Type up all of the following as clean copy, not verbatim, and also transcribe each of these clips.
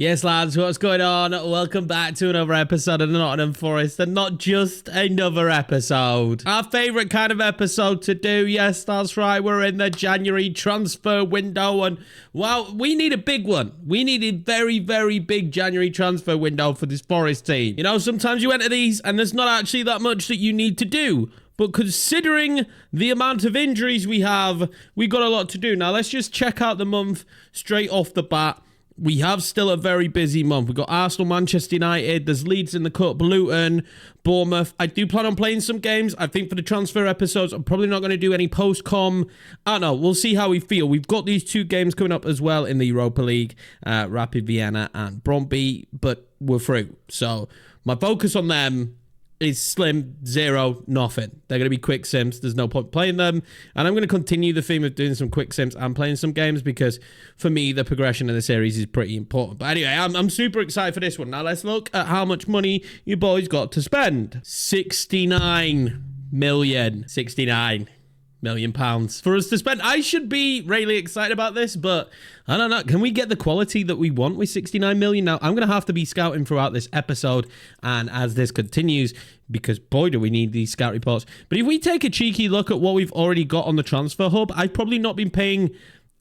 Yes, lads, what's going on? Welcome back to another episode of the Nottingham Forrest, and not just another episode. Our favourite kind of episode to do. Yes, that's right, we're in the January transfer window, and, well, we need a big one. We need a very, very big January transfer window for this Forest team. You know, sometimes you enter these, and there's not actually that much that you need to do. But considering the amount of injuries we have, we've got a lot to do. Now, let's just check out the month straight off the bat. We have still a very busy month. We've got Arsenal, Manchester United. There's Leeds in the cup, Luton, Bournemouth. I do plan on playing some games. I think for the transfer episodes, I'm probably not going to do any post-com. I don't know. We'll see how we feel. We've got these two games coming up as well in the Europa League, Rapid Vienna and Brøndby, but we're through. So my focus on them is slim, zero, nothing. They're going to be quick sims. There's no point playing them. And I'm going to continue the theme of doing some quick sims and playing some games because, for me, the progression of the series is pretty important. But anyway, I'm super excited for this one. Now, let's look at how much money you boys got to spend. 69 million. 69 million pounds for us to spend. I should be really excited about this, but I don't know. Can we get the quality that we want with 69 million? Now, I'm going to have to be scouting throughout this episode and as this continues, because boy, do we need these scout reports. But if we take a cheeky look at what we've already got on the transfer hub, I've probably not been paying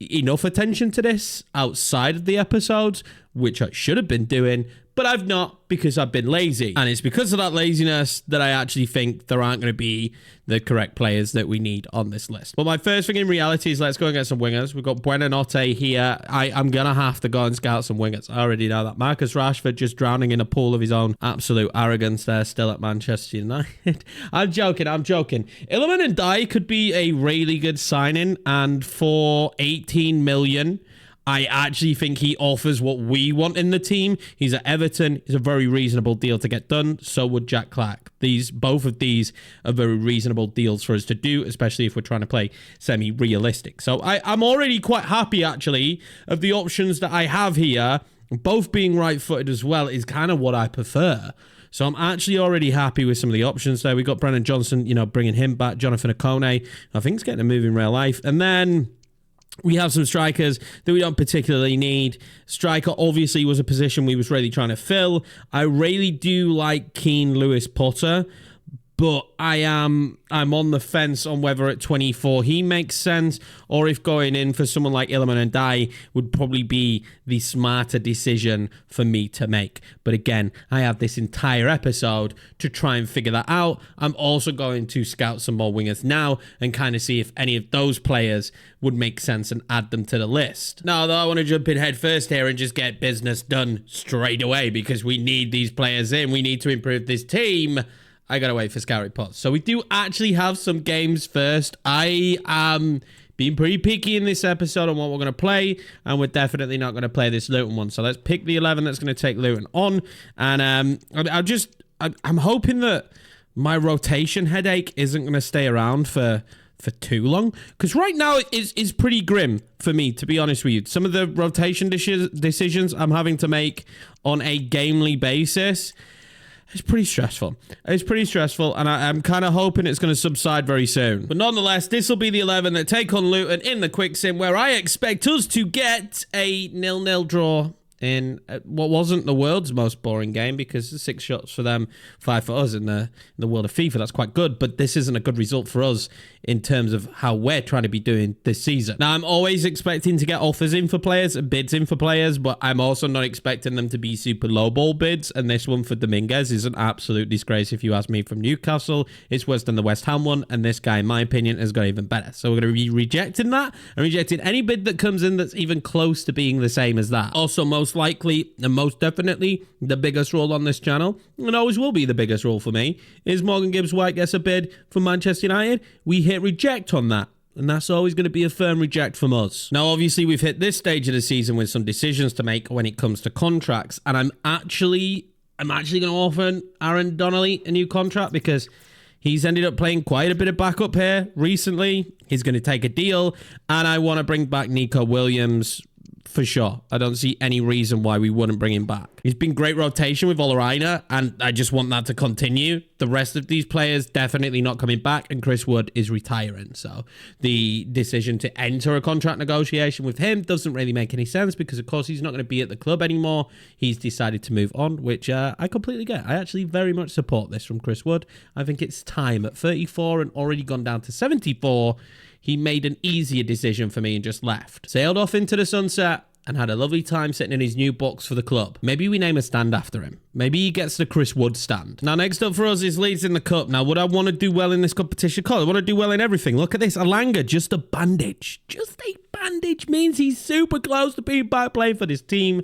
enough attention to this outside of the episodes, which I should have been doing, but I've not because I've been lazy. And it's because of that laziness that I actually think there aren't going to be the correct players that we need on this list. But my first thing in reality is let's go and get some wingers. We've got Buonanotte here. I'm going to have to go and scout some wingers. I already know that. Marcus Rashford just drowning in a pool of his own absolute arrogance there, still at Manchester United. I'm joking. Yorkiemann and Dye could be a really good signing, and for 18 million, I actually think he offers what we want in the team. He's at Everton. It's a very reasonable deal to get done. So would Jack Clark. Both of these are very reasonable deals for us to do, especially if we're trying to play semi-realistic. So I'm already quite happy, actually, of the options that I have here. Both being right-footed as well is kind of what I prefer. So I'm actually already happy with some of the options there. We got Brennan Johnson, you know, bringing him back. Jonathan Okone, I think he's getting a move in real life. And then we have some strikers that we don't particularly need. Striker obviously was a position we was really trying to fill. I really do like Keane Lewis Potter, but I'm on the fence on whether at 24 he makes sense, or if going in for someone like Yorkiemann and Dye would probably be the smarter decision for me to make. But again, I have this entire episode to try and figure that out. I'm also going to scout some more wingers now and kind of see if any of those players would make sense and add them to the list. Now, though, I want to jump in head first here and just get business done straight away because we need these players in. We need to improve this team. I gotta wait for scout reports. So we do actually have some games first. I am being pretty picky in this episode on what we're going to play, and we're definitely not going to play this Luton one. So let's pick the 11 that's going to take Luton on. And I'm hoping that my rotation headache isn't going to stay around for too long, because right now it is pretty grim for me, to be honest with you. Some of the rotation decisions I'm having to make on a gamely basis, it's pretty stressful. It's pretty stressful, and I'm kind of hoping it's going to subside very soon. But nonetheless, this will be the 11 that take on Luton in the quick sim, where I expect us to get a 0-0 draw in what wasn't the world's most boring game, because 6 shots for them, 5 for us in the world of FIFA. That's quite good, but this isn't a good result for us in terms of how we're trying to be doing this season. Now, I'm always expecting to get offers in for players and bids in for players, but I'm also not expecting them to be super low ball bids, and this one for Dominguez is an absolute disgrace if you ask me, from Newcastle. It's worse than the West Ham one, and this guy, in my opinion, has got even better. So we're going to be rejecting that and rejecting any bid that comes in that's even close to being the same as that. Also, most likely and most definitely the biggest role on this channel, and always will be the biggest role for me, is Morgan Gibbs-White gets a bid from Manchester United. We hit reject on that, and that's always going to be a firm reject from us. Now, obviously, we've hit this stage of the season with some decisions to make when it comes to contracts, and I'm actually going to offer Aaron Donnelly a new contract because he's ended up playing quite a bit of backup here recently. He's going to take a deal, and I want to bring back Nico Williams for sure. I don't see any reason why we wouldn't bring him back. He's been great rotation with Olaina, and I just want that to continue. The rest of these players definitely not coming back, and Chris Wood is retiring. So the decision to enter a contract negotiation with him doesn't really make any sense because, of course, he's not going to be at the club anymore. He's decided to move on, which I completely get. I actually very much support this from Chris Wood. I think it's time. At 34 and already gone down to 74, he made an easier decision for me and just left. Sailed off into the sunset and had a lovely time sitting in his new box for the club. Maybe we name a stand after him. Maybe he gets the Chris Wood stand. Now, next up for us is Leeds in the Cup. Now, would I want to do well in this competition? I want to do well in everything. Look at this. Alanga, just a bandage. Just a bandage means he's super close to being back playing for this team.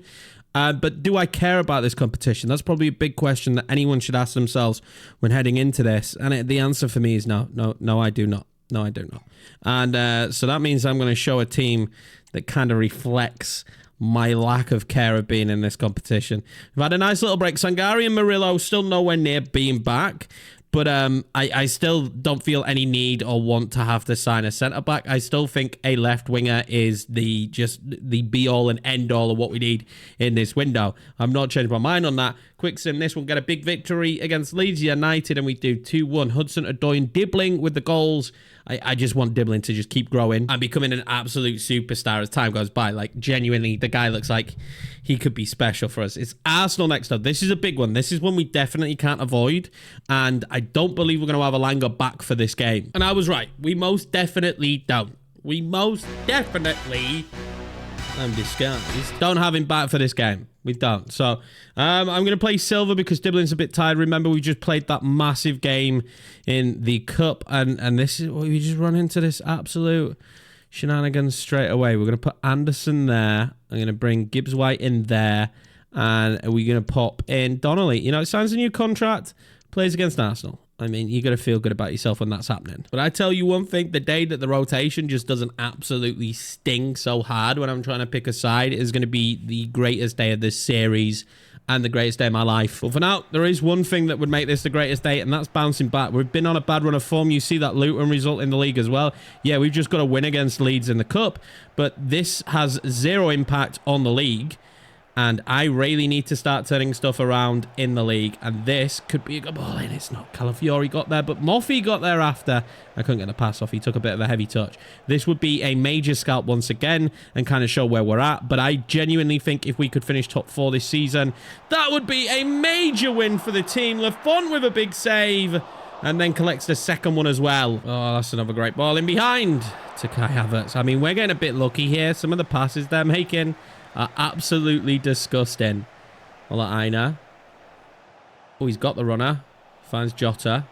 But do I care about this competition? That's probably a big question that anyone should ask themselves when heading into this. And the answer for me is no, I do not. No, I do not. And so that means I'm going to show a team that kind of reflects my lack of care of being in this competition. We've had a nice little break. Zakharyan Murillo still nowhere near being back. But I still don't feel any need or want to have to sign a centre-back. I still think a left winger is the be-all and end-all of what we need in this window. I'm not changing my mind on that. Quick sim, this will get a big victory against Leeds United, and we do 2-1. Hudson-Odoi and Dibbling with the goals. I just want Dibbling to just keep growing and becoming an absolute superstar as time goes by. Like, genuinely, the guy looks like he could be special for us. It's Arsenal next up. This is a big one. This is one we definitely can't avoid, and I don't believe we're going to have Alanga back for this game. And I was right. We most definitely don't. We most definitely, I'm disguised, don't have him back for this game. We don't. So I'm going to play Silva because Dibbling's a bit tired. Remember, we just played that massive game in the Cup, and this is we just run into this absolute shenanigans straight away. We're going to put Anderson there. I'm going to bring Gibbs White in there, and we're going to pop in Donnelly. You know, it signs a new contract, plays against Arsenal. I mean, you got to feel good about yourself when that's happening. But I tell you one thing, the day that the rotation just doesn't absolutely sting so hard when I'm trying to pick a side is going to be the greatest day of this series and the greatest day of my life. But for now, there is one thing that would make this the greatest day, and that's bouncing back. We've been on a bad run of form. You see that Luton result in the league as well. Yeah, we've just got to win against Leeds in the Cup, but this has zero impact on the league. And I really need to start turning stuff around in the league. And this could be a good ball in. It's not Calafiori got there, but Moffey got there after. I couldn't get the pass off. He took a bit of a heavy touch. This would be a major scalp once again and kind of show where we're at. But I genuinely think if we could finish top 4 this season, that would be a major win for the team. Lafont with a big save. And then collects the second one as well. Oh, that's another great ball in behind to Kai Havertz. I mean, we're getting a bit lucky here. Some of the passes they're making are absolutely disgusting. Olaina. Oh, he's got the runner. Finds Jota.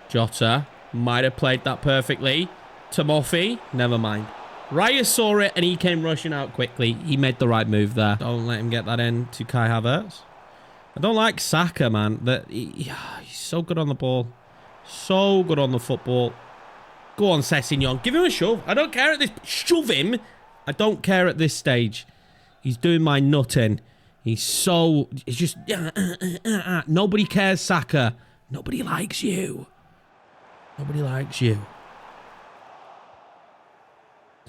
Jota might have played that perfectly. To Moffey. Never mind. Raya saw it and he came rushing out quickly. He made the right move there. Don't let him get that in to Kai Havertz. I don't like Saka, man. He's so good on the ball. So good on the football. Go on, Sessegnon. Give him a shove. I don't care at this... Shove him. I don't care at this stage. He's doing my nutting. He's so... It's just... Nobody cares, Saka. Nobody likes you. Nobody likes you.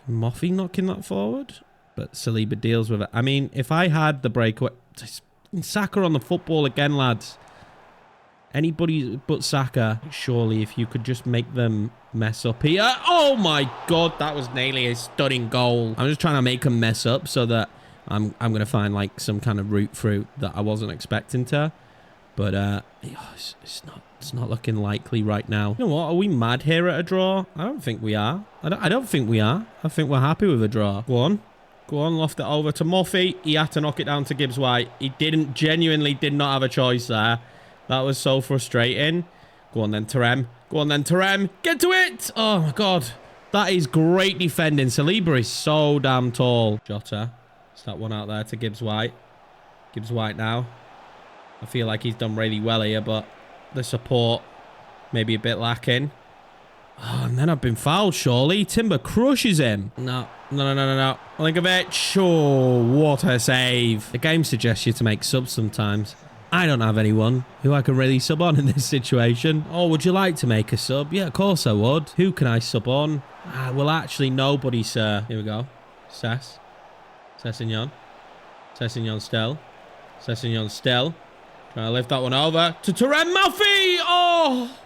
Moffey knocking that forward. But Saliba deals with it. I mean, if I had the breakaway... Saka on the football again, lads. Anybody but Saka. Surely, if you could just make them mess up here. Oh my God, that was nearly a stunning goal. I'm just trying to make them mess up so that I'm going to find like some kind of root through that I wasn't expecting to. But it's not looking likely right now. You know what? Are we mad here at a draw? I don't think we are. I don't think we are. I think we're happy with a draw. Go on. Go on, loft it over to Moffey. He had to knock it down to Gibbs White. He genuinely did not have a choice there. That was so frustrating. Go on then, Tarem. Go on then, Tarem. Get to it! Oh my God. That is great defending. Saliba is so damn tall. Jota. It's that one out there to Gibbs White. Gibbs White now. I feel like he's done really well here, but the support maybe a bit lacking. Oh, and then I've been fouled, surely. Timber crushes him. No. Linkovic. Oh, what a save. The game suggests you to make subs sometimes. I don't have anyone who I can really sub on in this situation. Oh, would you like to make a sub? Yeah, of course I would. Who can I sub on? Well, actually, nobody, sir. Here we go. Sessegnon. Sessegnon still. Sessegnon still. Trying to lift that one over to Terem Murphy. Oh,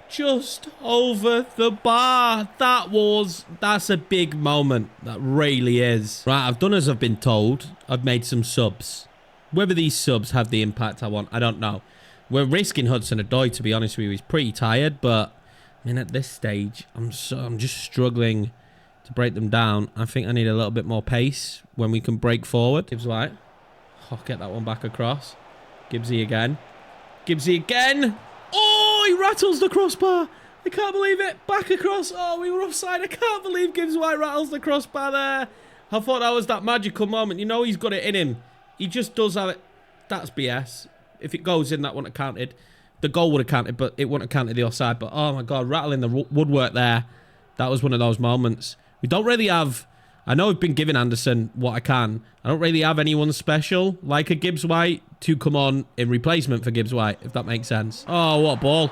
just over the bar. That's a big moment. That really is. Right, I've done as I've been told. I've made some subs. Whether these subs have the impact I want, I don't know. We're risking Hudson-Odoi, to be honest with you. He's pretty tired, but I mean, at this stage, I'm just struggling to break them down. I think I need a little bit more pace when we can break forward. Gibbs White. Oh, get that one back across. Gibbsy again. Gibbsy again. Oh, he rattles the crossbar. I can't believe it. Back across. Oh, we were offside. I can't believe Gibbs White rattles the crossbar there. I thought that was that magical moment. You know he's got it in him. He just does have it. That's BS. If it goes in, that wouldn't have counted. The goal would have counted, but it wouldn't have counted the offside. But, oh, my God, rattling the woodwork there. That was one of those moments. We don't really have... I know I've been giving Anderson what I can. I don't really have anyone special, like a Gibbs White, to come on in replacement for Gibbs White, if that makes sense. Oh, what a ball.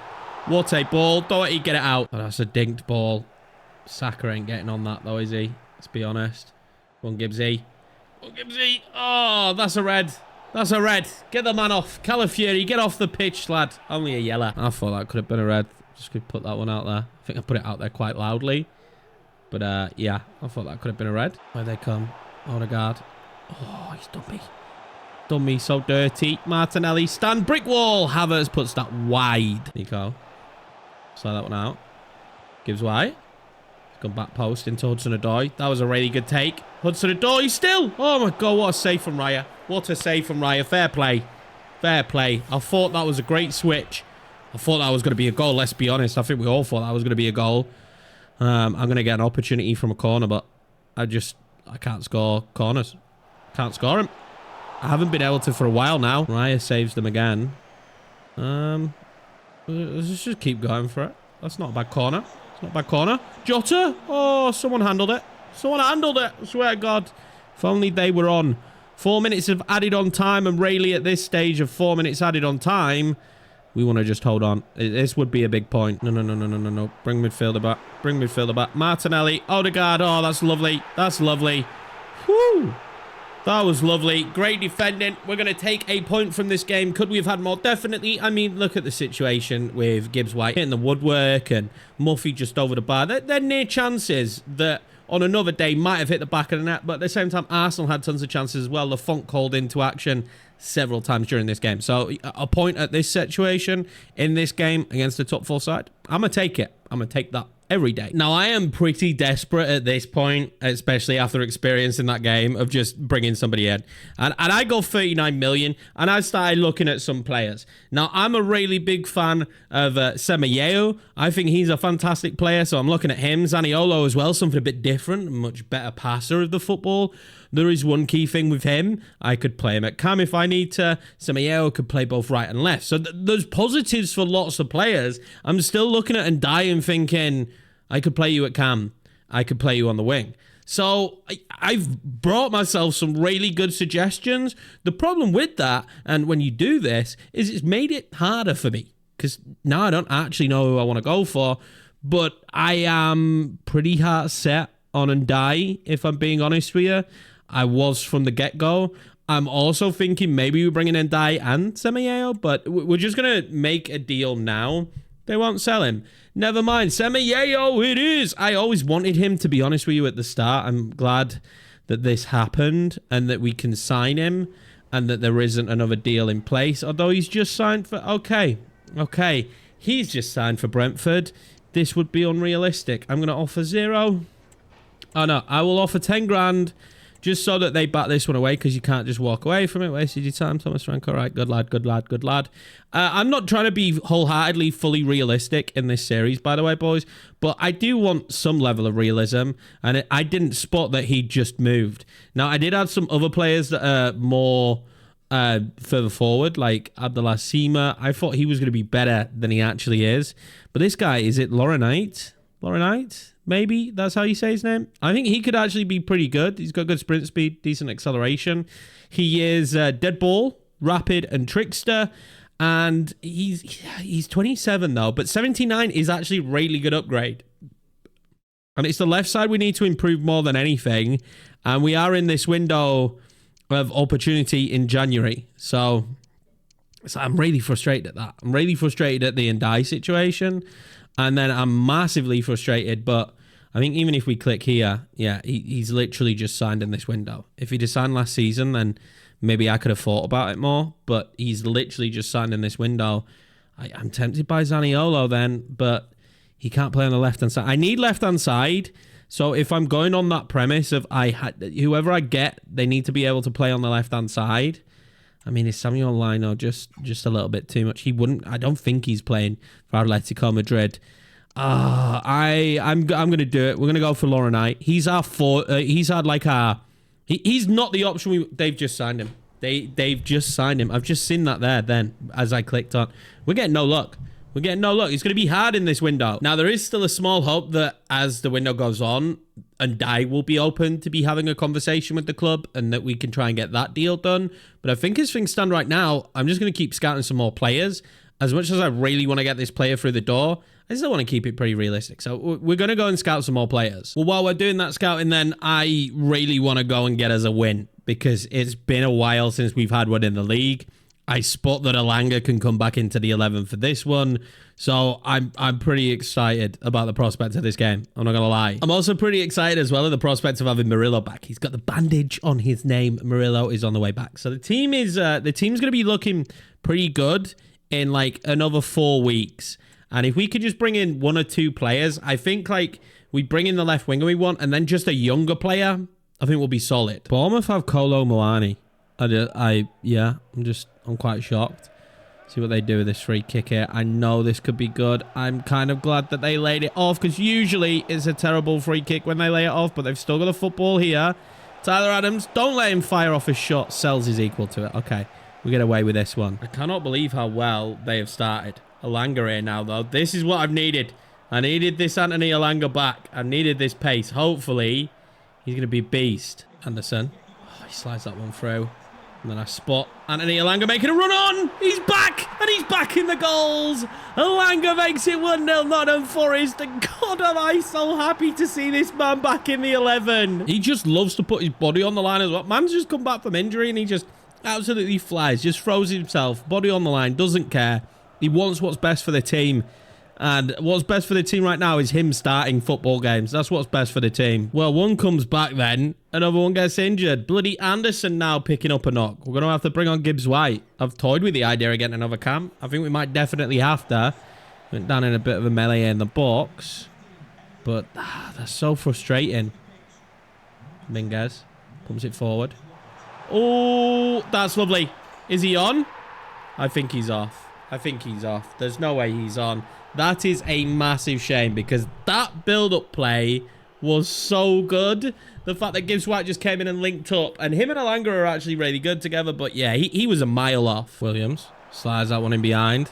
What a ball. Don't let you get it out. Oh, that's a dinked ball. Saka ain't getting on that, though, is he? Let's be honest. Go on, Gibbsy. Go on, Gibbsy. Oh, that's a red. That's a red. Get the man off. Calafiori, get off the pitch, lad. Only a yellow. I thought that could have been a red. Just could put that one out there. I think I put it out there quite loudly. But, yeah, I thought that could have been a red. Where they come. Odegaard. Oh, he's done me. Done me so dirty. Martinelli, stand brick wall. Havertz puts that wide. Nico. Slide that one out. Gibbs White. He's gone back post into Hudson-Odoi. That was a really good take. Hudson-Odoi still. Oh, my God, what a save from Raya. What a save from Raya. Fair play. Fair play. I thought that was a great switch. I thought that was going to be a goal, let's be honest. I think we all thought that was going to be a goal. I'm going to get an opportunity from a corner, but I can't score corners. Can't score him. I haven't been able to for a while now. Raya saves them again. Let's just keep going for it. That's not a bad corner. It's not a bad corner. Jota. Oh, someone handled it. Someone handled it. I swear to God. If only they were on. 4 minutes of added on time, and really at this stage of 4 minutes added on time, we want to just hold on. This would be a big point. No. Bring midfielder back. Bring midfielder back. Martinelli. Odegaard. Oh, that's lovely. That's lovely. Whew. That was lovely. Great defending. We're going to take a point from this game. Could we have had more? Definitely. I mean, look at the situation with Gibbs White hitting the woodwork and Murphy just over the bar. They're near chances that on another day might have hit the back of the net, but at the same time, Arsenal had tons of chances as well. Lafont called into action several times during this game. So a point at this situation in this game against the top four side, I'm going to take it. I'm going to take that every day. Now, I am pretty desperate at this point, especially after experiencing that game of just bringing somebody in. And I go 39 million, and I started looking at some players. Now, I'm a really big fan of Semedo. I think he's a fantastic player, so I'm looking at him. Zaniolo as well, something a bit different, much better passer of the football. There is one key thing with him. I could play him at cam if I need to. Semedo could play both right and left. So there's positives for lots of players. I'm still looking at Ndiaye and thinking, I could play you at cam. I could play you on the wing. So I've brought myself some really good suggestions. The problem with that, and when you do this, is it's made it harder for me. Because now I don't actually know who I want to go for. But I am pretty hard set on Ndiaye, if I'm being honest with you. I was from the get-go. I'm also thinking maybe we're bringing in Ndiaye and Semedo, but we're just going to make a deal now. They won't sell him. Never mind. Semedo it is. I always wanted him, to be honest with you, at the start. I'm glad that this happened and that we can sign him and that there isn't another deal in place. Although he's just signed for... Okay. He's just signed for Brentford. This would be unrealistic. I'm going to offer 0. Oh, no. I will offer 10 grand just so that they bat this one away, because you can't just walk away from it. Wasted your time, Thomas Frank. All right, good lad. I'm not trying to be wholeheartedly fully realistic in this series, by the way, boys, but I do want some level of realism, and I didn't spot that he just moved. Now, I did have some other players that are more further forward, like Abdullah Sima. I thought he was going to be better than he actually is, but this guy, is it Laurenite? Maybe that's how you say his name. I think he could actually be pretty good. He's got good sprint speed, decent acceleration. He is dead ball, rapid, and trickster. And he's 27 though, but 79 is actually a really good upgrade. And it's the left side we need to improve more than anything. And we are in this window of opportunity in January. So I'm really frustrated at that. I'm really frustrated at the Ndai situation. And then I'm massively frustrated. But I think even if we click here, yeah, he's literally just signed in this window. If he'd have signed last season, then maybe I could have thought about it more. But he's literally just signed in this window. I'm tempted by Zaniolo then, but he can't play on the left-hand side. I need left-hand side. So if I'm going on that premise of whoever I get, they need to be able to play on the left-hand side. I mean, is Samuel Lino just a little bit too much? He wouldn't. I don't think he's playing for Atletico Madrid. I'm gonna do it. We're gonna go for Laurenite. He's our he's had like a. He's not the option. They've just signed him. They've just signed him. I've just seen that there. Then as I clicked on, we're getting no luck. We're getting no luck. It's going to be hard in this window. Now, there is still a small hope that as the window goes on, Ndai will be open to be having a conversation with the club and that we can try and get that deal done. But I think as things stand right now, I'm just going to keep scouting some more players. As much as I really want to get this player through the door, I still want to keep it pretty realistic. So we're going to go and scout some more players. Well, while we're doing that scouting, then I really want to go and get us a win because it's been a while since we've had one in the league. I spot that Elanga can come back into the 11 for this one. So I'm pretty excited about the prospect of this game. I'm not going to lie. I'm also pretty excited as well at the prospect of having Murillo back. He's got the bandage on his name. Murillo is on the way back. So the team's going to be looking pretty good in like another 4 weeks. And if we could just bring in 1 or 2 players, I think like we bring in the left winger we want and then just a younger player, I think we'll be solid. Bournemouth have Kolo Muani. I'm quite shocked. See what they do with this free kick here. I know this could be good. I'm kind of glad that they laid it off because usually it's a terrible free kick when they lay it off, but they've still got a football here. Tyler Adams, don't let him fire off his shot. Sells is equal to it. Okay, we get away with this one. I cannot believe how well they have started. Elanga here now, though. This is what I've needed. I needed this Anthony Elanga back. I needed this pace. Hopefully, he's going to be beast. Anderson. Oh, he slides that one through. And then I spot Anthony Elanga making a run on. He's back. And he's back in the goals. Elanga makes it 1-0 Nottingham Forrest. And God, am I so happy to see this man back in the 11. He just loves to put his body on the line as well. Man's just come back from injury and he just absolutely flies. Just throws himself. Body on the line. Doesn't care. He wants what's best for the team. And what's best for the team right now is him starting football games. That's what's best for the team. Well, one comes back then. Another one gets injured. Bloody Anderson now picking up a knock. We're going to have to bring on Gibbs White. I've toyed with the idea of getting another cam. I think we might definitely have to. Went down in a bit of a melee in the box. But that's so frustrating. Minguez pumps it forward. Oh, that's lovely. Is he on? I think he's off. I think he's off. There's no way he's on. That is a massive shame because that build-up play was so good. The fact that Gibbs White just came in and linked up. And him and Elanga are actually really good together. But yeah, he was a mile off. Williams slides that one in behind.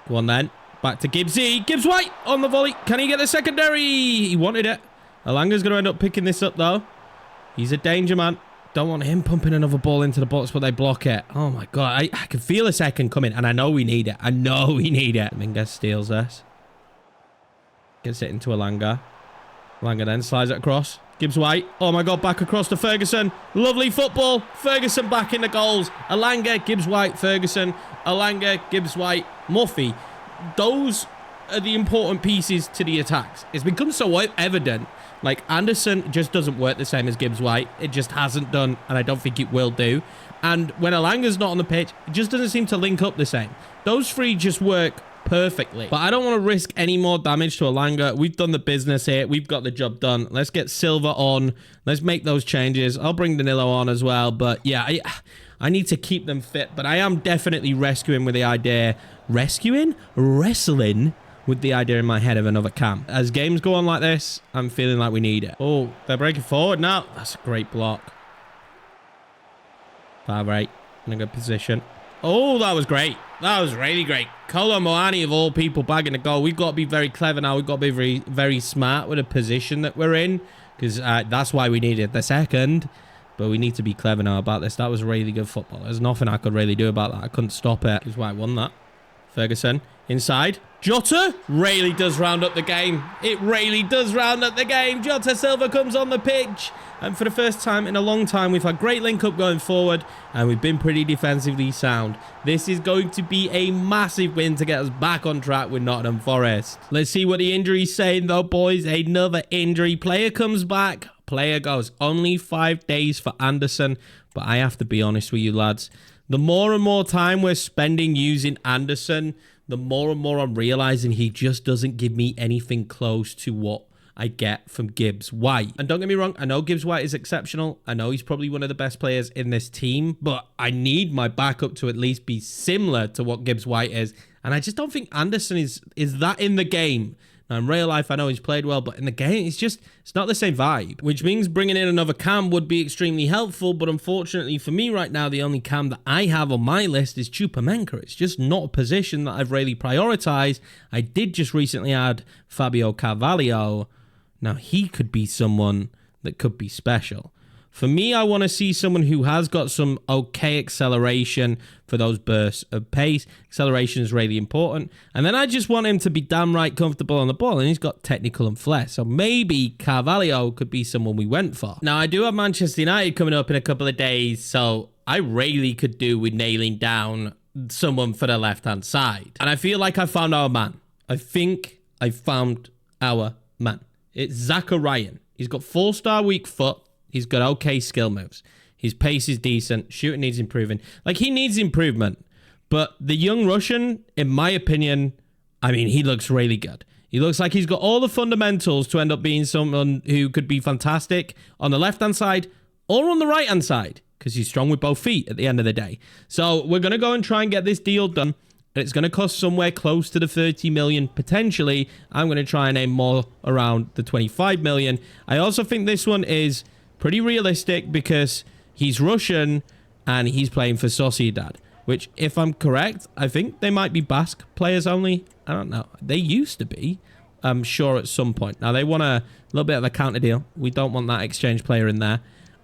Go on then. Back to Gibbsy. Gibbs White on the volley. Can he get the secondary? He wanted it. Elanga's going to end up picking this up though. He's a danger man. Don't want him pumping another ball into the box, but they block it. Oh, my God. I can feel a second coming, and I know we need it. I know we need it. Minguez steals this. Gets it into Elanga. Elanga then slides it across. Gibbs White. Oh, my God. Back across to Ferguson. Lovely football. Ferguson back in the goals. Elanga, Gibbs White, Ferguson. Elanga, Gibbs White, Muffy. Those are the important pieces to the attacks. It's become so evident. Like, Anderson just doesn't work the same as Gibbs White. It just hasn't done, and I don't think it will do. And when Elanga's not on the pitch, it just doesn't seem to link up the same. Those three just work perfectly. But I don't want to risk any more damage to Elanga. We've done the business here. We've got the job done. Let's get Silva on. Let's make those changes. I'll bring Danilo on as well. But yeah, I need to keep them fit. But I am definitely rescuing with the idea. Rescuing? Wrestling? With the idea in my head of another cam. As games go on like this, I'm feeling like we need it. Oh, they're breaking forward now. That's a great block. 5-8 in a good position. Oh, that was great. That was really great. Kolo Muani of all people bagging a goal. We've got to be very clever now. We've got to be very, very smart with the position that we're in because that's why we needed the second. But we need to be clever now about this. That was really good football. There's nothing I could really do about that. I couldn't stop it. That's why I won that. Ferguson Inside. Jota really does round up the game. It really does round up the game. Jota Silva comes on the pitch. And for the first time in a long time, we've had great link-up going forward. And we've been pretty defensively sound. This is going to be a massive win to get us back on track with Nottingham Forest. Let's see what the injury's saying, though, boys. Another injury. Player comes back. Player goes. Only 5 days for Anderson. But I have to be honest with you, lads. The more and more time we're spending using Anderson, the more and more I'm realizing he just doesn't give me anything close to what I get from Gibbs White. And don't get me wrong, I know Gibbs White is exceptional. I know he's probably one of the best players in this team, but I need my backup to at least be similar to what Gibbs White is. And I just don't think Anderson is that in the game. Now, in real life, I know he's played well, but in the game, it's not the same vibe. Which means bringing in another cam would be extremely helpful, but unfortunately for me right now, the only cam that I have on my list is Chupomenka. It's just not a position that I've really prioritized. I did just recently add Fabio Carvalho. Now, he could be someone that could be special. For me, I want to see someone who has got some okay acceleration for those bursts of pace. Acceleration is really important. And then I just want him to be damn right comfortable on the ball. And he's got technical and flair. So maybe Carvalho could be someone we went for. Now, I do have Manchester United coming up in a couple of days. So I really could do with nailing down someone for the left-hand side. And I feel like I found our man. I think I found our man. It's Zakharyan. He's got 4-star weak foot. He's got okay skill moves. His pace is decent. Shooting needs improving. Like, he needs improvement. But the young Russian, in my opinion, I mean, he looks really good. He looks like he's got all the fundamentals to end up being someone who could be fantastic on the left-hand side or on the right-hand side, because he's strong with both feet at the end of the day. So we're going to go and try and get this deal done. And it's going to cost somewhere close to the 30 million potentially. I'm going to try and aim more around the 25 million. I also think this one is pretty realistic because he's Russian and he's playing for Sociedad, which, if I'm correct, I think they might be Basque players only. I don't know. They used to be, I'm sure, at some point. Now, they want a little bit of a counter deal. We don't want that exchange player in there.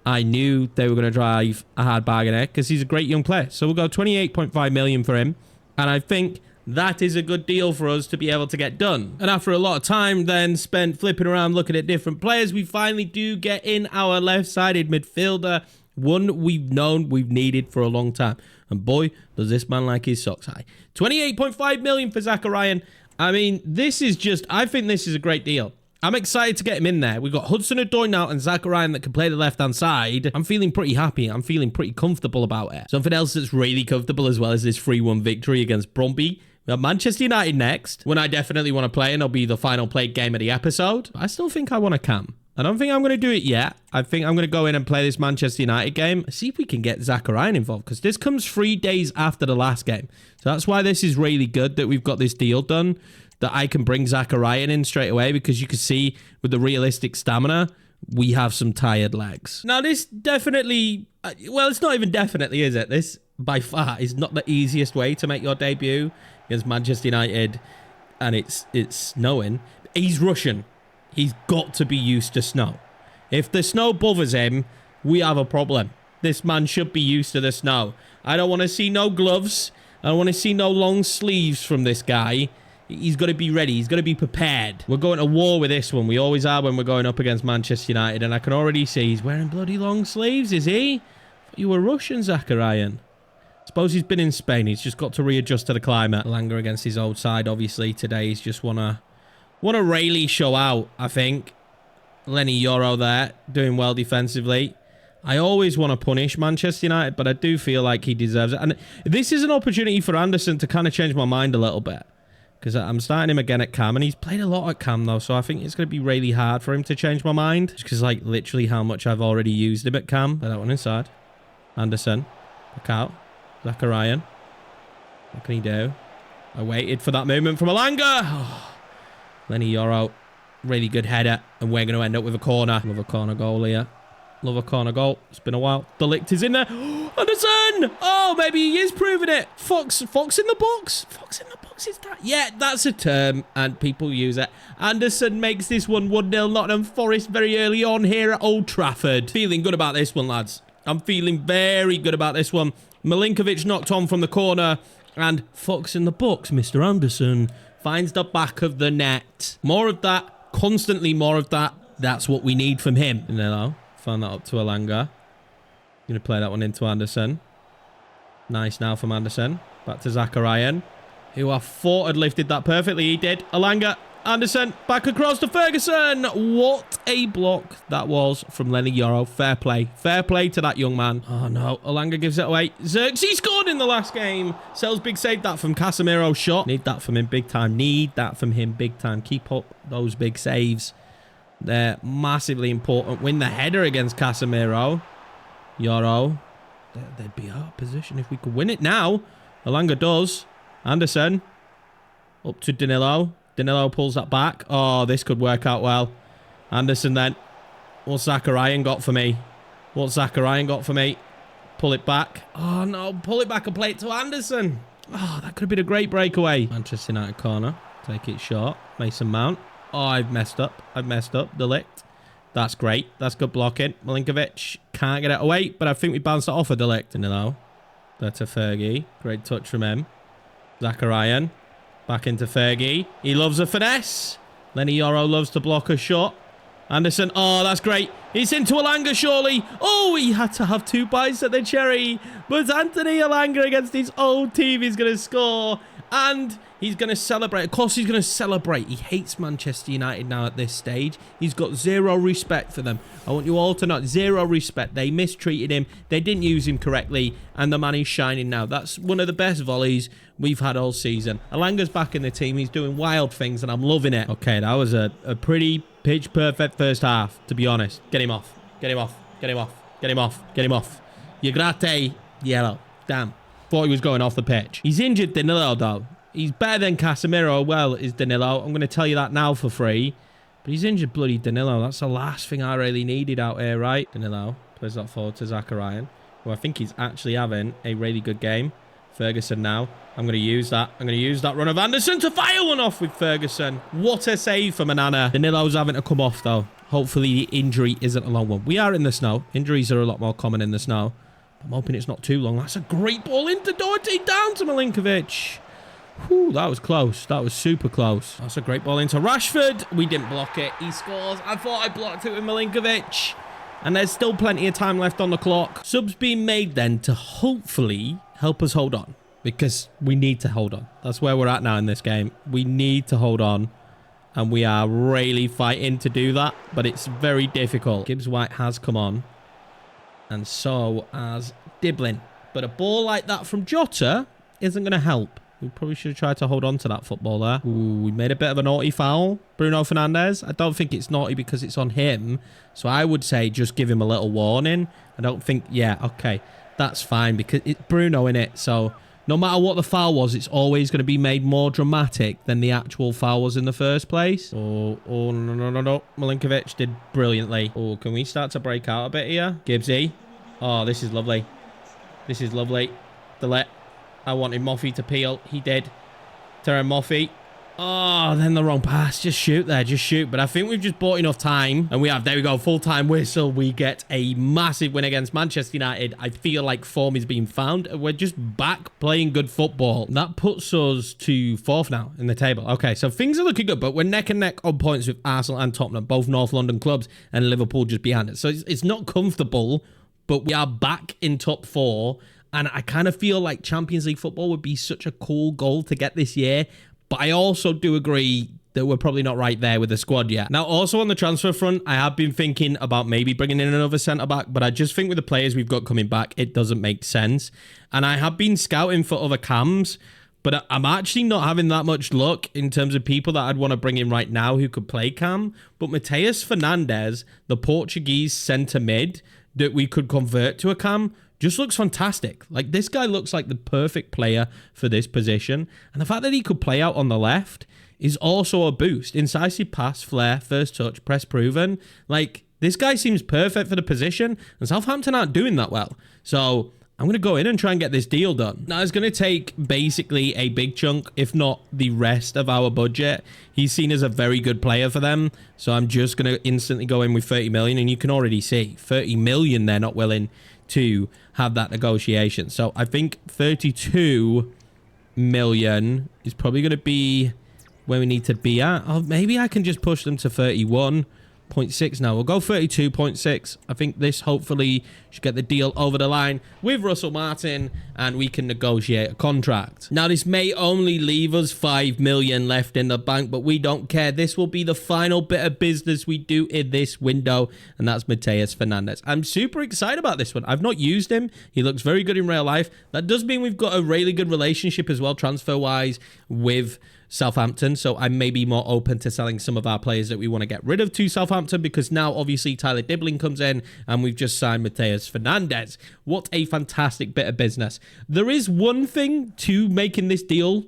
I knew they were going to drive a hard bargain here because he's a great young player. So we'll go 28.5 million for him. And I think that is a good deal for us to be able to get done. And after a lot of time then spent flipping around looking at different players, we finally do get in our left-sided midfielder. One we've known we've needed for a long time. And boy, does this man like his socks high. 28.5 million for Zakharyan. I mean, this is just, I think this is a great deal. I'm excited to get him in there. We've got Hudson-Odoi now and Zakharyan that can play the left-hand side. I'm feeling pretty happy. I'm feeling pretty comfortable about it. Something else that's really comfortable as well as this 3-1 victory against Brøndby. We have Manchester United next, when I definitely want to play, and it'll be the final played game of the episode. I still think I want to cam. I don't think I'm going to do it yet. I think I'm going to go in and play this Manchester United game. See if we can get Zakharyan involved, because this comes 3 days after the last game. So that's why this is really good that we've got this deal done, that I can bring Zakharyan in straight away, because you can see with the realistic stamina, we have some tired legs. Now, this definitely, well, it's not even definitely, is it? This, by far, is not the easiest way to make your debut against Manchester United, and it's snowing. He's Russian. He's got to be used to snow. If the snow bothers him, we have a problem. This man should be used to the snow. I don't want to see no gloves. I don't want to see no long sleeves from this guy. He's got to be ready. He's got to be prepared. We're going to war with this one. We always are when we're going up against Manchester United. And I can already see he's wearing bloody long sleeves, is he? You were Russian, Zakharyan. Suppose he's been in Spain. He's just got to readjust to the climate. Langer against his old side, obviously. Today, he's just want to really show out, I think. Lenny Yoro there, doing well defensively. I always want to punish Manchester United, but I do feel like he deserves it. And this is an opportunity for Anderson to kind of change my mind a little bit. Because I'm starting him again at cam, and he's played a lot at cam, though, so I think it's going to be really hard for him to change my mind. Just because, like, literally how much I've already used him at cam. Put that one inside. Anderson. Look out. Zakharyan. What can he do? I waited for that movement from Alanga. Oh. Lenny Yoro. Really good header, and we're going to end up with a corner. Love a corner goal here. Love a corner goal. It's been a while. De Ligt is in there. Anderson! Oh, maybe he is proving it. Fox in the box. Fox in the box is that? Yeah, that's a term, and people use it. Anderson makes this one 1-0. Nottingham Forest very early on here at Old Trafford. Feeling good about this one, lads. I'm feeling very good about this one. Milinkovic knocked on from the corner. And Fox in the box. Mr. Anderson finds the back of the net. More of that. Constantly more of that. That's what we need from him. Danilo. Found that up to Elanga. Going to play that one into Anderson. Nice now from Anderson. Back to Zakharyan, who I thought had lifted that perfectly. He did. Elanga. Anderson. Back across to Ferguson. What a block that was from Lenny Yoro. Fair play. Fair play to that young man. Oh, no. Elanga gives it away. Xerxes scored in the last game. Sells big save that from Casemiro's shot. Need that from him big time. Need that from him big time. Keep up those big saves. They're massively important. Win the header against Casemiro. Yoro. They'd be out of position if we could win it now. Elanga does. Anderson. Up to Danilo. Danilo pulls that back. Oh, this could work out well. Anderson then. What's Zakharyan got for me? What's Zakharyan got for me? Pull it back. Oh, no. Pull it back and play it to Anderson. Oh, that could have been a great breakaway. Manchester United corner. Take it short. Mason Mount. Oh, I've messed up. I've messed up. Delict. That's great. That's good blocking. Milinkovic can't get it away, but I think we bounced it off a Delict. Danilo. That's a Fergie. Great touch from him. Zakharyan. Back into Fergie. He loves a finesse. Lenny Yoro loves to block a shot. Anderson. Oh, that's great. He's into Elanga, surely. Oh, he had to have 2 bites at the cherry. But Anthony Elanga against his old team is going to score. And he's going to celebrate. Of course, he's going to celebrate. He hates Manchester United now at this stage. He's got zero respect for them. I want you all to know, zero respect. They mistreated him. They didn't use him correctly. And the man is shining now. That's one of the best volleys we've had all season. Elanga's back in the team. He's doing wild things, and I'm loving it. Okay, that was a pretty pitch-perfect first half, to be honest. Get him off. Get him off. Get him off. Get him off. Get him off. Yagrate. Yellow. Damn. Thought he was going off the pitch. He's injured, Danilo, though. He's better than Casemiro. Well, is Danilo. I'm going to tell you that now for free. But he's injured bloody Danilo. That's the last thing I really needed out here, right? Danilo plays that forward to Zakharyan, who I think he's actually having a really good game. Ferguson now. I'm going to use that. I'm going to use that run of Anderson to fire one off with Ferguson. What a save for Manana. Danilo's having to come off, though. Hopefully the injury isn't a long one. We are in the snow. Injuries are a lot more common in the snow. I'm hoping it's not too long. That's a great ball into Doherty. Down to Milinkovic. Whew, that was close. That was super close. That's a great ball into Rashford. We didn't block it. He scores. I thought I blocked it with Milinkovic. And there's still plenty of time left on the clock. Subs being made then to hopefully help us hold on. Because we need to hold on. That's where we're at now in this game. We need to hold on. And we are really fighting to do that. But it's very difficult. Gibbs White has come on. And so has Diblin. But a ball like that from Jota isn't going to help. We probably should have tried to hold on to that football there. Ooh, we made a bit of a naughty foul. Bruno Fernandes. I don't think it's naughty because it's on him. So I would say just give him a little warning. I don't think... Yeah, okay. That's fine because it's Bruno in it. So no matter what the foul was, it's always going to be made more dramatic than the actual foul was in the first place. Oh, no. Milinkovic did brilliantly. Oh, can we start to break out a bit here? Gibbsy. Oh, this is lovely. This is lovely. Delete. I wanted Moffey to peel. He did. Terran Moffey. Oh, then the wrong pass. Just shoot there. Just shoot. But I think we've just bought enough time. And we have. There we go. Full-time whistle. We get a massive win against Manchester United. I feel like form is being found. We're just back playing good football. That puts us to 4th now in the table. Okay, so things are looking good. But we're neck and neck on points with Arsenal and Tottenham. Both North London clubs. And Liverpool just behind it. So it's not comfortable. But we are back in top 4. And I kind of feel like Champions League football would be such a cool goal to get this year. But I also do agree that we're probably not right there with the squad yet. Now, also on the transfer front, I have been thinking about maybe bringing in another centre-back. But I just think with the players we've got coming back, it doesn't make sense. And I have been scouting for other cams. But I'm actually not having that much luck in terms of people that I'd want to bring in right now who could play cam. But Mateus Fernandes, the Portuguese centre mid that we could convert to a cam, just looks fantastic. Like, this guy looks like the perfect player for this position. And the fact that he could play out on the left is also a boost. Incisive pass, flair, first touch, press proven. Like, this guy seems perfect for the position. And Southampton aren't doing that well. So I'm going to go in and try and get this deal done. Now, it's going to take basically a big chunk, if not the rest of our budget. He's seen as a very good player for them. So I'm just going to instantly go in with 30 million. And you can already see 30 million they're not willing to have that negotiation. So I think 32 million is probably going to be where we need to be at. Oh, maybe I can just push them to 31.6 now. We'll go 32.6. I think this hopefully should get the deal over the line with Russell Martin, and we can negotiate a contract. Now, this may only leave us 5 million left in the bank, but we don't care. This will be the final bit of business we do in this window, and that's Matheus Fernandes. I'm super excited about this one. I've not used him. He looks very good in real life. That does mean we've got a really good relationship as well, transfer-wise, with Southampton, so I may be more open to selling some of our players that we want to get rid of to Southampton, because now obviously Tyler Dibbling comes in and we've just signed Matheus Fernandes. What a fantastic bit of business. There is one thing to making this deal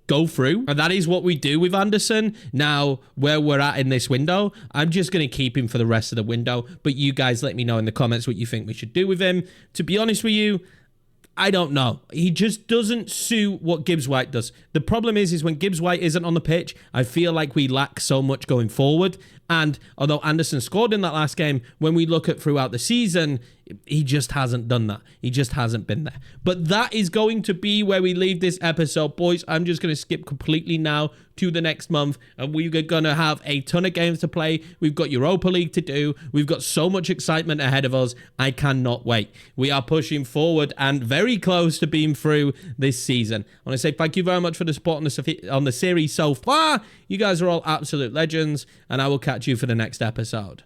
go through, and that is what we do with Anderson. Now, where we're at in this window, I'm just going to keep him for the rest of the window, but you guys let me know in the comments what you think we should do with him. To be honest with you, I don't know. He just doesn't suit what Gibbs White does. The problem is when Gibbs White isn't on the pitch, I feel like we lack so much going forward. And although Anderson scored in that last game, when we look at throughout the season, he just hasn't done that. He just hasn't been there. But that is going to be where we leave this episode, boys. I'm just going to skip completely now to the next month, and we're going to have a ton of games to play. We've got Europa League to do. We've got so much excitement ahead of us. I cannot wait. We are pushing forward and very close to being through this season. I want to say thank you very much for the support on the series so far. You guys are all absolute legends, and I will catch you for the next episode.